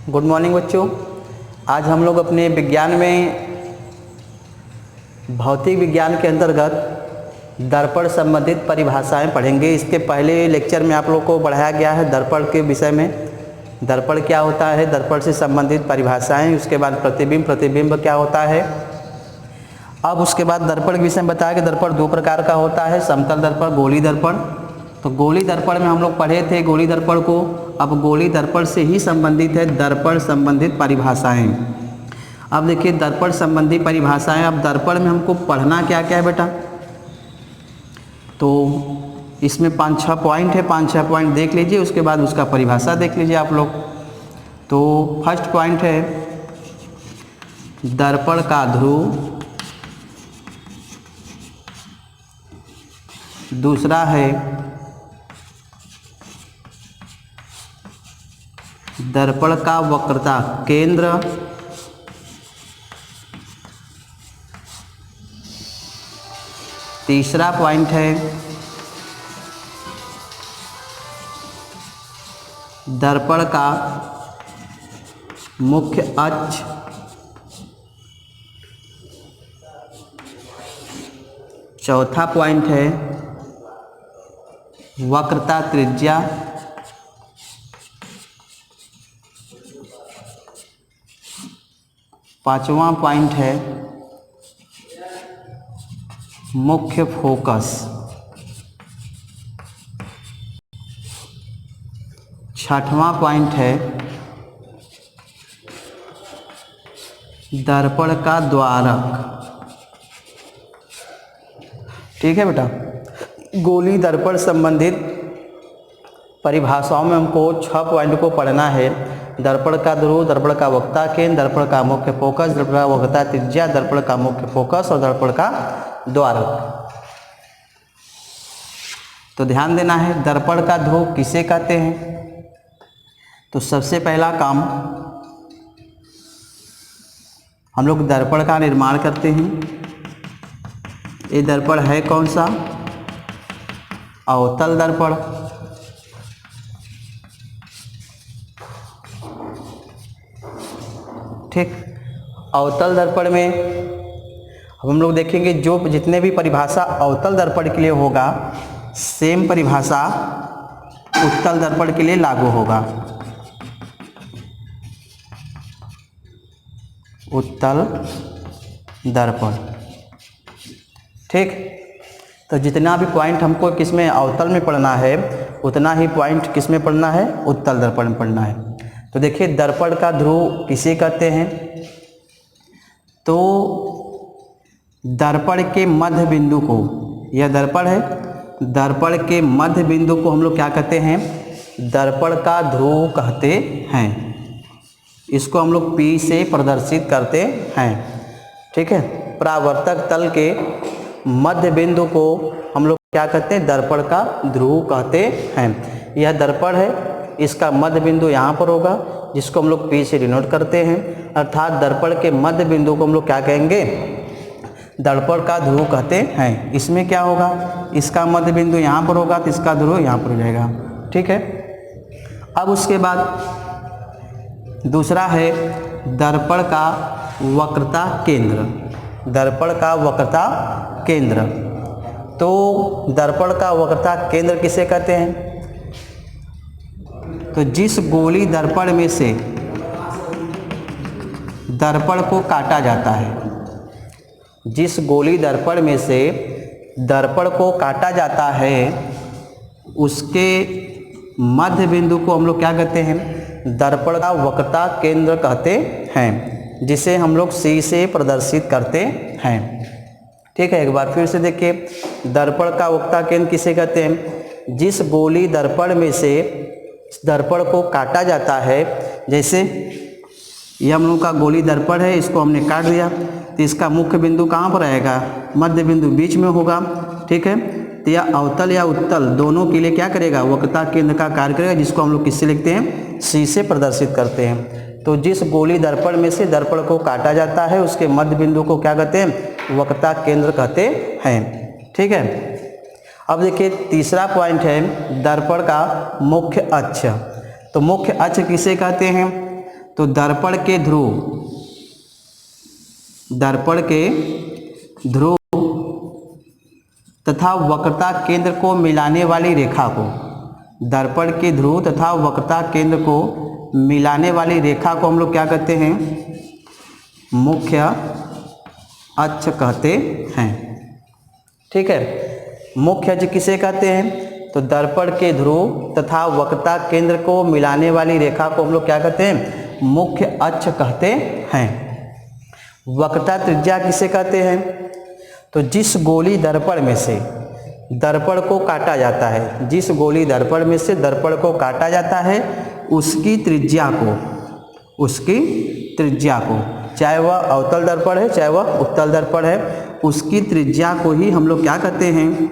Good morning बच्चों। आज हम लोग अपने विज्ञान में भौतिक विज्ञान के अंतर्गत दर्पण संबंधित परिभाषाएं पढ़ेंगे। इसके पहले लेक्चर में आप लोग को बढ़ाया गया है दर्पण के विषय में, दर्पण क्या होता है, दर्पण से संबंधित परिभाषाएं, उसके बाद प्रतिबिंब, प्रतिबिंब क्या होता है। अब उसके बाद दर्पण के विषय में बताया कि दर्पण दो प्रकार का होता है, समतल दर्पण, गोली दर्पण। तो गोली दर्पण में हम लोग पढ़े थे गोली दर्पण को। अब गोली दर्पण से ही संबंधित है दर्पण संबंधित परिभाषाएं। अब देखिए दर्पण संबंधी परिभाषाएं। अब दर्पण में हमको पढ़ना क्या क्या है बेटा, तो इसमें 5-6 पॉइंट है, 5-6 पॉइंट देख लीजिए, उसके बाद उसका परिभाषा देख लीजिए आप लोग। तो फर्स्ट पॉइंट है दर्पण का ध्रुव, दूसरा है दर्पण का वक्रता केंद्र, तीसरा पॉइंट है दर्पण का मुख्य अक्ष, चौथा पॉइंट है वक्रता त्रिज्या, पांचवा पॉइंट है मुख्य फोकस, छठवां पॉइंट है दर्पण का द्वारक। ठीक है बेटा, गोली दर्पण संबंधित परिभाषाओं में हमको 6 पॉइंट को पढ़ना है। दर्पण का ध्रुव, दर्पण का वक्रता केंद्र, दर्पण का मुख्य फोकस, दर्पण का वक्रता त्रिज्या, दर्पण का मुख्य फोकस और दर्पण का द्वारक। तो ध्यान देना है दर्पण का ध्रुव किसे कहते हैं। तो सबसे पहला काम हम लोग दर्पण का निर्माण करते हैं। ये दर्पण है कौन सा, अवतल दर्पण। ठीक, अवतल दर्पण में हम लोग देखेंगे जो जितने भी परिभाषा अवतल दर्पण के लिए होगा सेम परिभाषा उत्तल दर्पण के लिए लागू होगा। उत्तल दर्पण, ठीक। तो जितना भी पॉइंट हमको किसमें अवतल में पढ़ना है उतना ही पॉइंट किसमें पढ़ना है, उत्तल दर्पण में पढ़ना है। तो देखिए दर्पण का ध्रुव किसे कहते हैं, तो दर्पण के मध्य बिंदु को, यह दर्पण है, दर्पण के मध्य बिंदु को हम लोग क्या कहते हैं, दर्पण का ध्रुव कहते हैं। इसको हम लोग P से प्रदर्शित करते हैं। ठीक है, परावर्तक तल के मध्य बिंदु को हम लोग क्या कहते हैं, दर्पण का ध्रुव कहते हैं। यह दर्पण है, इसका मध्य बिंदु यहाँ पर होगा जिसको हम लोग P से डिनोट करते हैं। अर्थात दर्पण के मध्य बिंदु को हम लोग क्या कहेंगे, दर्पण का ध्रुव कहते हैं। इसमें क्या होगा, इसका मध्य बिंदु यहाँ पर होगा तो इसका ध्रुव यहाँ पर हो जाएगा। ठीक है, अब उसके बाद दूसरा है दर्पण का वक्रता केंद्र। दर्पण का वक्रता केंद्र, तो दर्पण का वक्रता केंद्र किसे कहते हैं, तो जिस गोली दर्पण में से दर्पण को काटा जाता है, जिस गोली दर्पण में से दर्पण को काटा जाता है उसके मध्य बिंदु को हम लोग क्या कहते हैं, दर्पण का वक्रता केंद्र कहते हैं, जिसे हम लोग C से प्रदर्शित करते हैं। ठीक है, एक बार फिर से देखिए दर्पण का वक्रता केंद्र किसे कहते हैं, जिस गोली दर्पण में से दर्पण को काटा जाता है। जैसे ये हम लोग का गोली दर्पण है, इसको हमने काट दिया तो इसका मुख्य बिंदु कहाँ पर रहेगा, मध्य बिंदु बीच में होगा। ठीक है, तो यह अवतल या उत्तल दोनों के लिए क्या करेगा, वक्रता केंद्र का कार्य करेगा, जिसको हम लोग किससे लिखते हैं, C से प्रदर्शित करते हैं। तो जिस गोली दर्पण में से दर्पण को काटा जाता है उसके मध्य बिंदु को क्या कहते हैं, वक्रता केंद्र कहते हैं। ठीक है, अब देखिए तीसरा पॉइंट है दर्पण का मुख्य अक्ष। तो मुख्य अक्ष किसे कहते हैं, तो दर्पण के ध्रुव तथा वक्रता केंद्र को मिलाने वाली रेखा को, दर्पण के ध्रुव तथा वक्रता केंद्र को मिलाने वाली रेखा को हम लोग क्या कहते हैं? मुख्य अक्ष कहते हैं। ठीक है, मुख्य अक्ष किसे कहते हैं? तो दर्पण के ध्रुव तथा वक्रता केंद्र को मिलाने वाली रेखा को हम लोग क्या कहते हैं? मुख्य अक्ष कहते हैं। वक्रता त्रिज्या किसे कहते हैं? तो जिस गोली दर्पण में से दर्पण को काटा जाता है, जिस गोली दर्पण में से दर्पण को काटा जाता है उसकी त्रिज्या को, चाहे वह अवतल दर्पण है चाहे वह उत्तल दर्पण है, उसकी त्रिज्या को ही हम लोग क्या कहते हैं?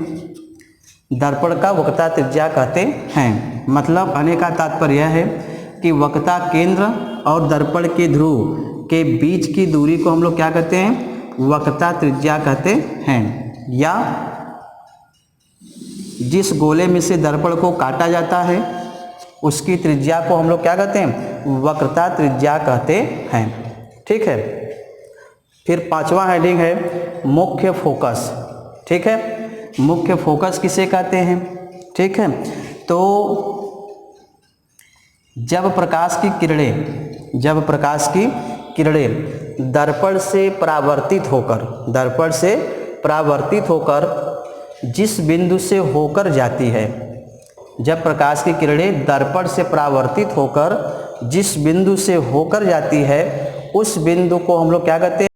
दर्पण का वक्रता त्रिज्या कहते हैं। मतलब कहने का तात्पर्य यह है कि वक्रता केंद्र और दर्पण के ध्रुव के बीच की दूरी को हम लोग क्या कहते हैं? वक्रता त्रिज्या कहते हैं। या जिस गोले में से दर्पण को काटा जाता है उसकी त्रिज्या को हम लोग क्या कहते हैं? वक्रता त्रिज्या कहते हैं। ठीक है, फिर 5वां हेडिंग है मुख्य फोकस। ठीक है, मुख्य फोकस किसे कहते हैं? ठीक है, तो जब प्रकाश की किरणें दर्पण से परावर्तित होकर जिस बिंदु से होकर जाती है, जब प्रकाश की किरणें दर्पण से परावर्तित होकर जिस बिंदु से होकर जाती है उस बिंदु को हम लोग क्या कहते हैं?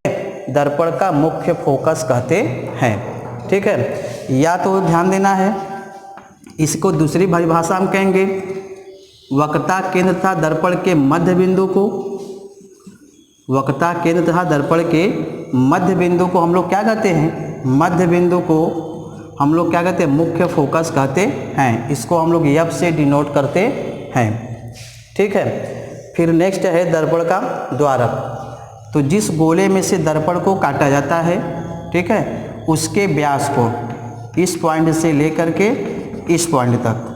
दर्पण का मुख्य फोकस कहते हैं। ठीक है, या तो ध्यान देना है, इसको दूसरी परिभाषा हम कहेंगे वक्रता केंद्र तथा दर्पण के मध्य बिंदु को, वक्रता केंद्र तथा दर्पण के मध्य बिंदु को हम लोग क्या कहते हैं? मध्य बिंदु को हम लोग क्या कहते हैं? मुख्य फोकस कहते हैं। इसको हम लोग एफ से डिनोट करते हैं। ठीक है, फिर नेक्स्ट है दर्पण का द्वारक। तो जिस गोले में से दर्पण को काटा जाता है, ठीक है, उसके व्यास को इस पॉइंट से लेकर के इस पॉइंट तक,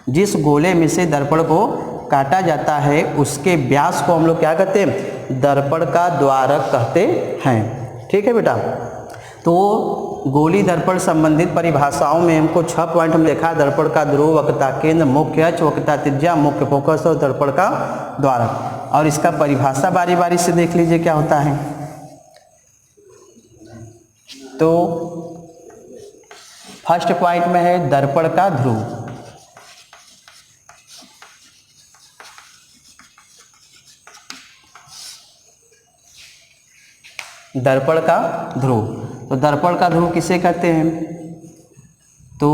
जिस गोले में से दर्पण को काटा जाता है उसके व्यास को हम लोग क्या कहते हैं? दर्पण का द्वारक कहते हैं। ठीक है बेटा, तो गोली दर्पण संबंधित परिभाषाओं में हमको 6 पॉइंट हम देखा। दर्पण का ध्रुव, वक्रता केंद्र, मुख्य अक्ष, वक्रता त्रिज्या, मुख्य फोकस और दर्पण का द्वारक। और इसका परिभाषा बारी बारी से देख लीजिए क्या होता है। तो फर्स्ट पॉइंट में है दर्पण का ध्रुव। दर्पण का ध्रुव, तो दर्पण का ध्रुव किसे कहते हैं? तो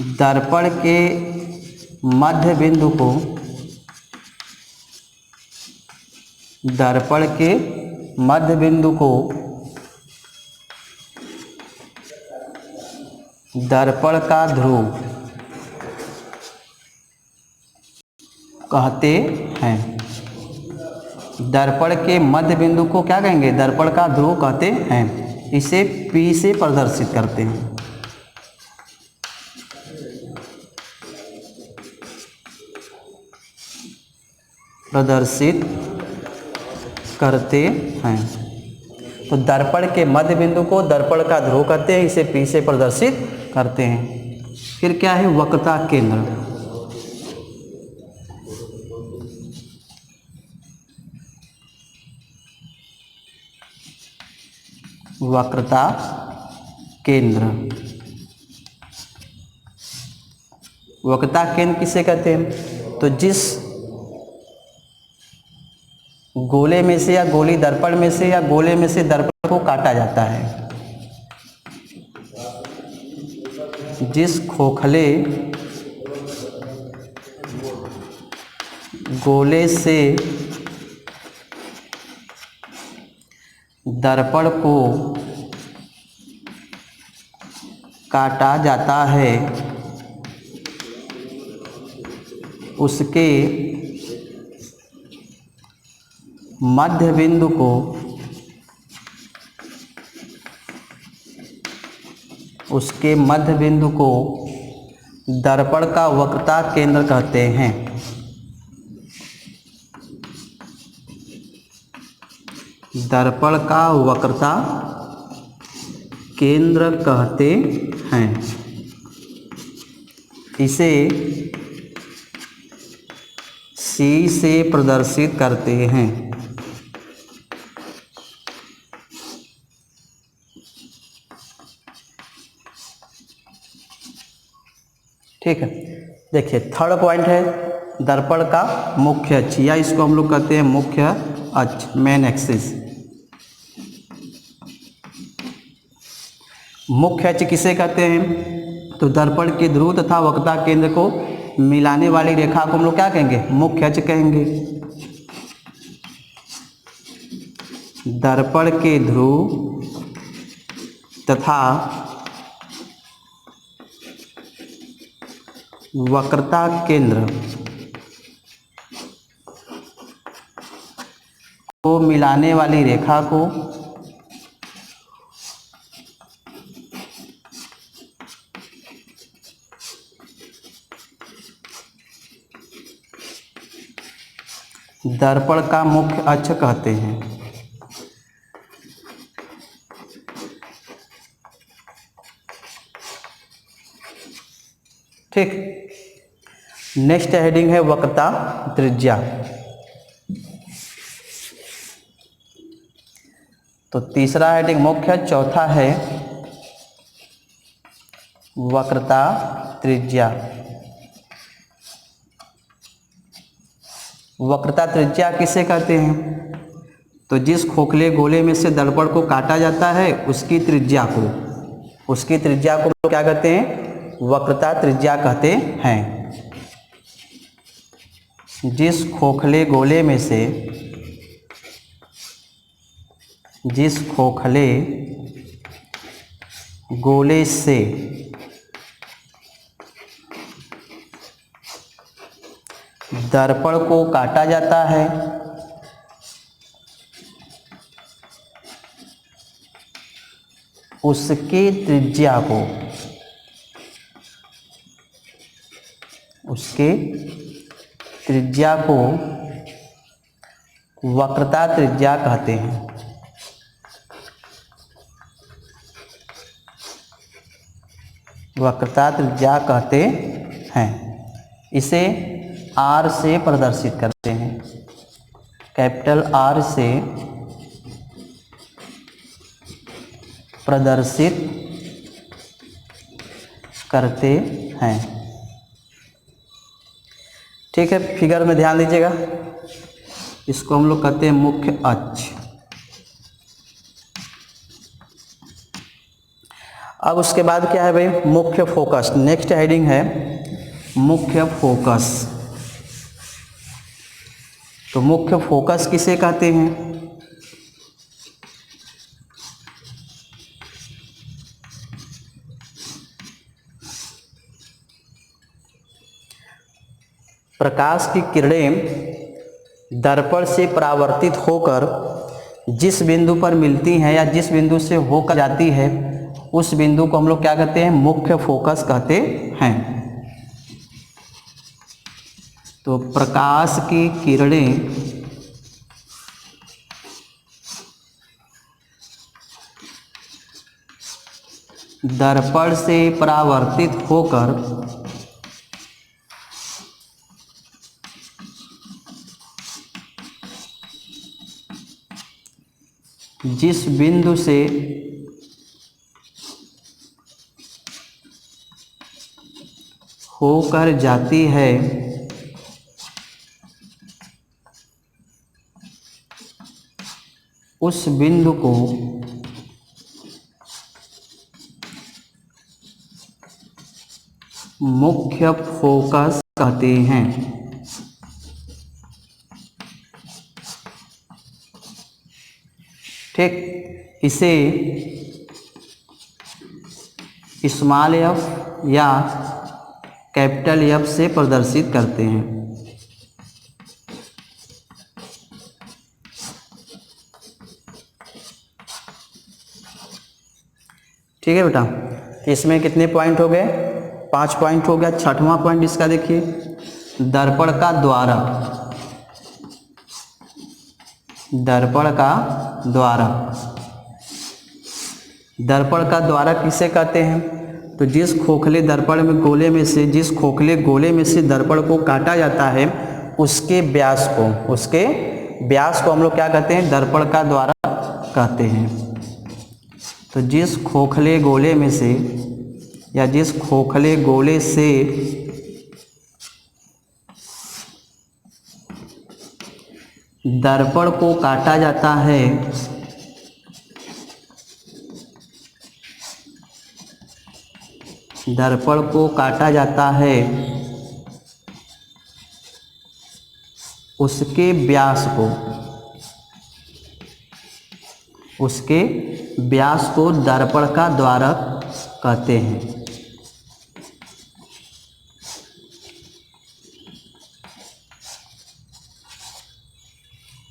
दर्पण के मध्य बिंदु को, दर्पण के मध्य बिंदु को दर्पण का ध्रुव कहते हैं। दर्पण के मध्य बिंदु को क्या कहेंगे? दर्पण का ध्रुव कहते हैं। इसे P से प्रदर्शित करते हैं। तो दर्पण के मध्य बिंदु को दर्पण का ध्रुव कहते हैं, इसे P से प्रदर्शित करते हैं। फिर क्या है? वक्रता केंद्र। वक्रता केंद्र, वक्रता केंद्र किसे कहते हैं? तो जिस गोले में से या गोली दर्पण में से या गोले में से दर्पण को काटा जाता है, जिस खोखले गोले से दर्पण को काटा जाता है उसके मध्य बिंदु को दर्पण का वक्रता केंद्र कहते हैं। दर्पण का वक्रता केंद्र कहते हैं। इसे C से प्रदर्शित करते हैं। ठीक है, देखिए थर्ड पॉइंट है दर्पण का मुख्य अक्ष, या इसको हम लोग कहते हैं मुख्य अक्ष, मेन एक्सिस। मुख्य अक्ष किसे कहते हैं? तो दर्पण के ध्रुव तथा वक्रता केंद्र को मिलाने वाली रेखा को हम लोग क्या कहेंगे? मुख्य अक्ष कहेंगे। दर्पण के ध्रुव तथा वक्रता केंद्र को मिलाने वाली रेखा को दर्पण का मुख्य अक्ष कहते हैं। ठीक, नेक्स्ट हेडिंग है वक्रता त्रिज्या। तो तीसरा हेडिंग मुख्य, चौथा है वक्रता त्रिज्या। वक्रता त्रिज्या किसे कहते हैं? तो जिस खोखले गोले में से दर्पण को काटा जाता है उसकी त्रिज्या को क्या कहते हैं? वक्रता त्रिज्या कहते हैं। जिस खोखले गोले से दर्पण को काटा जाता है उसके त्रिज्या को वक्रता त्रिज्या कहते हैं। वक्रता त्रिज्या कहते हैं। इसे R से प्रदर्शित करते हैं, कैपिटल R से प्रदर्शित करते हैं। ठीक है, फिगर में ध्यान दीजिएगा, इसको हम लोग कहते हैं मुख्य अक्ष। अब उसके बाद क्या है भाई? मुख्य फोकस। नेक्स्ट हेडिंग है मुख्य फोकस। तो मुख्य फोकस किसे कहते हैं? प्रकाश की किरणें दर्पण से परावर्तित होकर जिस बिंदु पर मिलती हैं या जिस बिंदु से होकर जाती है उस बिंदु को हम लोग क्या कहते हैं? मुख्य फोकस कहते हैं। तो प्रकाश की किरणें दर्पण से परावर्तित होकर जिस बिंदु से होकर जाती है उस बिंदु को मुख्य फोकस कहते हैं। ठीक, इसे स्मॉल एफ या कैपिटल एफ से प्रदर्शित करते हैं। ठीक है बेटा, इसमें कितने पॉइंट हो गए? 5 पॉइंट हो गया। छठवां पॉइंट इसका देखिए, दर्पण का द्वारक। दर्पण का द्वारक, दर्पण का द्वारक किसे कहते हैं? तो जिस खोखले दर्पण में गोले में से, जिस खोखले गोले में से दर्पण को काटा जाता है उसके व्यास को, उसके व्यास को हम लोग क्या कहते हैं? दर्पण का द्वारक कहते हैं। तो जिस खोखले गोले में से या जिस खोखले गोले से दर्पण को काटा जाता है दर्पण को काटा जाता है उसके व्यास को, उसके व्यास को दर्पण का द्वारक कहते हैं।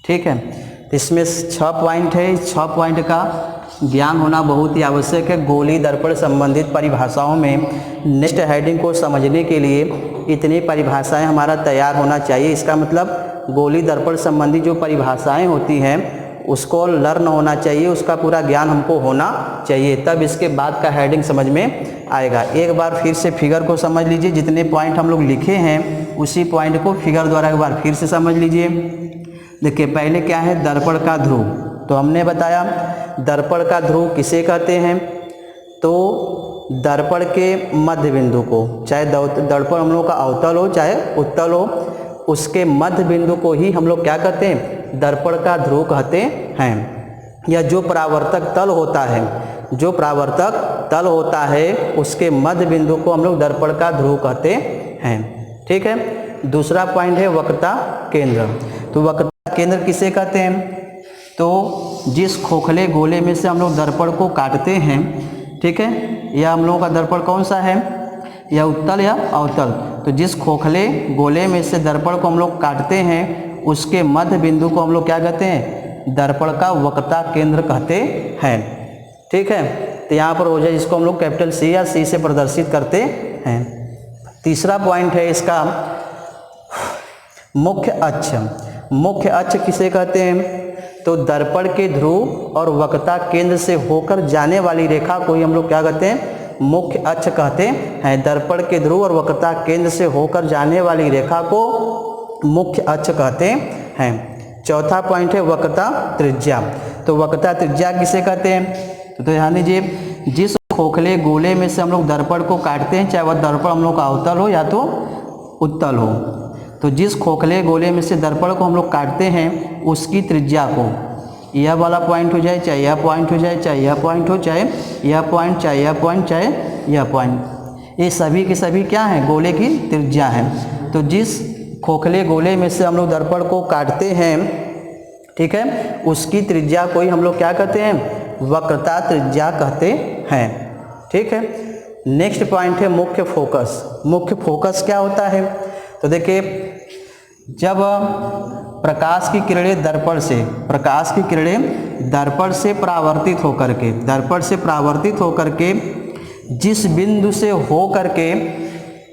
ठीक है, तो इसमें 6 पॉइंट है। इस 6 पॉइंट का ज्ञान होना बहुत ही आवश्यक है। गोली दर्पण संबंधित परिभाषाओं में नेक्स्ट हेडिंग को समझने के लिए इतनी परिभाषाएं हमारा तैयार होना चाहिए। इसका मतलब गोली दर्पण संबंधी जो परिभाषाएं होती हैं उसको लर्न होना चाहिए, उसका पूरा ज्ञान हमको होना चाहिए, तब इसके बाद का हेडिंग समझ में आएगा। एक बार फिर से फिगर को समझ लीजिए, जितने पॉइंट हम लोग लिखे हैं उसी पॉइंट को फिगर द्वारा एक बार फिर से समझ लीजिए। देखिए पहले क्या है? दर्पण का ध्रुव। तो हमने बताया दर्पण का ध्रुव किसे कहते हैं? तो दर्पण के मध्य बिंदु को, चाहे दर्पण हम लोग का अवतल हो चाहे उत्तल हो, उसके मध्य बिंदु को ही हम लोग क्या कहते हैं? दर्पण का ध्रुव कहते हैं। या जो परावर्तक तल होता है, जो परावर्तक तल होता है उसके मध्य बिंदु को हम लोग दर्पण का ध्रुव कहते हैं। ठीक है, दूसरा पॉइंट है वक्रता केंद्र। तो वक्रता केंद्र किसे कहते हैं? तो जिस खोखले गोले में से हम लोग दर्पण को काटते हैं, ठीक है, या हम लोगों का दर्पण कौन सा है? या उत्तल या अवतल। तो जिस खोखले गोले में से दर्पण को हम लोग काटते हैं उसके मध्य बिंदु को हम लोग क्या कहते हैं? दर्पण का वक्रता केंद्र कहते हैं। ठीक है, तो यहाँ पर हो जाए, इसको हम लोग कैपिटल सी या सी से प्रदर्शित करते हैं। तीसरा पॉइंट है इसका मुख्य अक्ष। मुख्य अक्ष किसे कहते हैं? तो दर्पण के ध्रुव और वक्रता केंद्र से होकर जाने वाली रेखा को ही हम लोग क्या कहते हैं? मुख्य अक्ष कहते हैं। दर्पण के ध्रुव और वक्रता केंद्र से होकर जाने वाली रेखा को मुख्य अक्ष कहते हैं। चौथा पॉइंट है वक्रता त्रिज्या। तो वक्रता त्रिज्या किसे कहते हैं? तो ध्यान दीजिए, जिस खोखले गोले में से हम लोग दर्पण को काटते हैं, चाहे वह दर्पण हम लोग का अवतल हो या तो उत्तल हो, तो जिस खोखले गोले में से दर्पण को हम लोग काटते हैं उसकी त्रिज्या को, यह वाला पॉइंट हो जाए, चाहे यह पॉइंट हो जाए, चाहे यह पॉइंट हो, चाहे यह पॉइंट, चाहे यह पॉइंट, चाहे यह पॉइंट, ये सभी के सभी क्या हैं? गोले की त्रिज्या हैं। तो जिस खोखले गोले में से हम लोग दर्पण को काटते हैं, ठीक है, उसकी त्रिज्या को ही हम लोग क्या कहते हैं? वक्रता त्रिज्या कहते हैं। ठीक है, नेक्स्ट पॉइंट है मुख्य फोकस। मुख्य फोकस क्या होता है? तो देखिए, जब प्रकाश की किरणें दर्पण से, प्रकाश की किरणें दर्पण से परावर्तित होकर के, दर्पण से परावर्तित होकर के जिस बिंदु से हो करके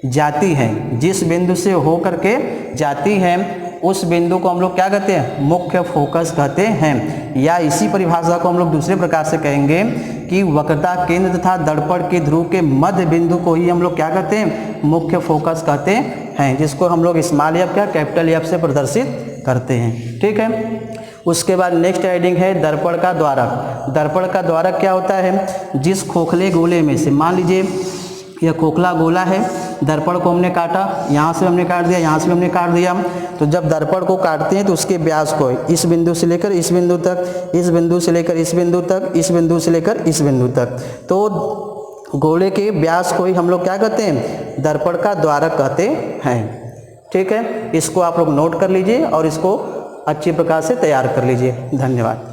जाती हैं, जिस बिंदु से हो करके जाती हैं उस बिंदु को हम लोग क्या कहते हैं? मुख्य फोकस कहते हैं। या इसी परिभाषा को हम लोग दूसरे प्रकार से कहेंगे कि वक्रता केंद्र तथा दर्पण के ध्रुव के मध्य बिंदु को ही हम लोग क्या कहते हैं? मुख्य फोकस कहते हैं, जिसको हम लोग स्मॉल एफ क्या कैपिटल एफ से प्रदर्शित करते हैं। ठीक है, उसके बाद नेक्स्ट हेडिंग है दर्पण का द्वारक। दर्पण का द्वारक क्या होता है? जिस खोखले गोले में से, मान लीजिए यह खोखला गोला है, दर्पण को हमने काटा, यहाँ से हमने काट दिया, यहाँ से हमने काट दिया, तो जब दर्पण को काटते हैं तो उसके व्यास को इस बिंदु से लेकर इस बिंदु तक, इस बिंदु से लेकर इस बिंदु तक, इस बिंदु से लेकर इस बिंदु तक, तो गोले के व्यास को ही हम लोग क्या कहते हैं? दर्पण का द्वारक कहते हैं। ठीक है, इसको आप लोग नोट कर लीजिए और इसको अच्छी प्रकार से तैयार कर लीजिए। धन्यवाद।